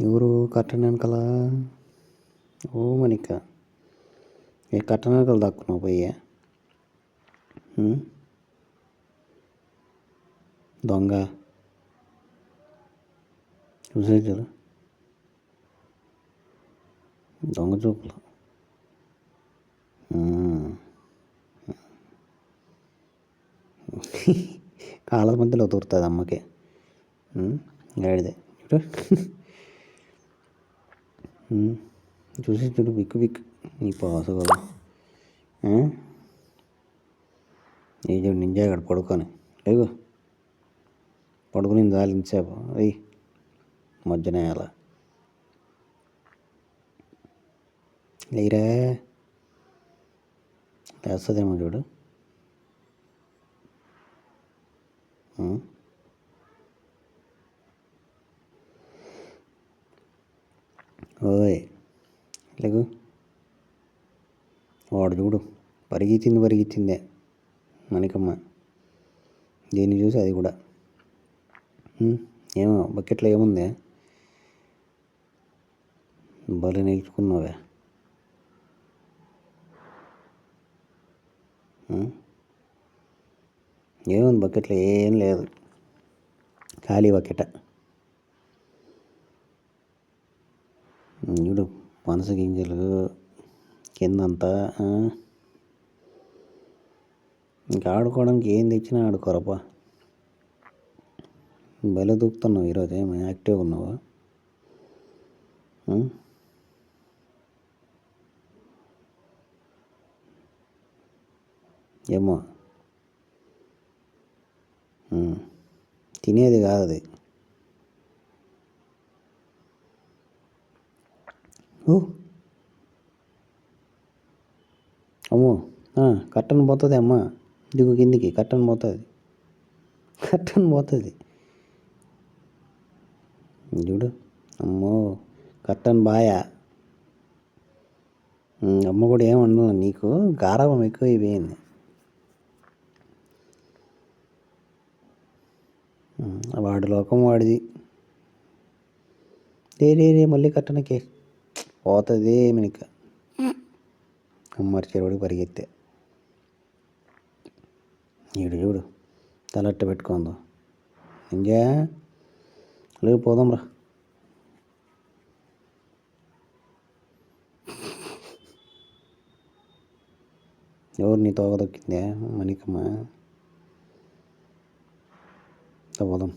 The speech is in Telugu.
ఎవరు కట్టన్ వెనకాల? ఓ మనిక, ఏ కట్టన్ వెనకాల దాక్కున్నావు పోయి? దొంగ చూసేది దొంగ చూపులు. కాళ్ళ మధ్యలో దూరుతుంది అమ్మకి గాడిదే చూసి చూడు విక్కు విక్కు నీ పాసు కదా. ఏ చూడు నింజా అక్కడ పడుకొని లేవు, పడుకుని దాలింతసేపు అయ్యి మధ్యన అలా లేరా లేస్తుందేమో చూడు. ఓయ్ లేకు, వాడు చూడు పరిగెత్తిందే మణికమ్మ. దీన్ని చూసి అది కూడా ఏమో బకెట్లో ఏముంది భలే నేర్చుకున్నావే. ఏముంది బకెట్లో? ఏం లేదు, ఖాళీ బకెట. చూడు పనస గింజలు కిందంతా. ఇంకా ఆడుకోవడానికి ఏం తెచ్చినా ఆడుకోరప్పా. భలే దూకుతున్నావు ఈరోజు, ఏమో యాక్టివ్గా ఉన్నావా? ఏమో తినేది కాదు అది. అమ్మో కట్టను పోతుంది అమ్మ, దిగు కిందికి, కట్టను పోతుంది చూడు. అమ్మో కట్టను బాయా. అమ్మ కూడా ఏమన్నా నీకు గారాబం ఎక్కువ అయిపోయింది. వాడి లోకం వాడిది. రే మళ్ళీ కట్టనకే పోతుంది మినిక. అమ్మరి చెరువుడికి పరిగెత్తే ఈడు చూడు తలట్ట పెట్టుకుందో. ఇంకా లేవు, పోదాం రా. ఎవరు నీ తోక దొక్కిందే మణికమ్మ? పోదాం.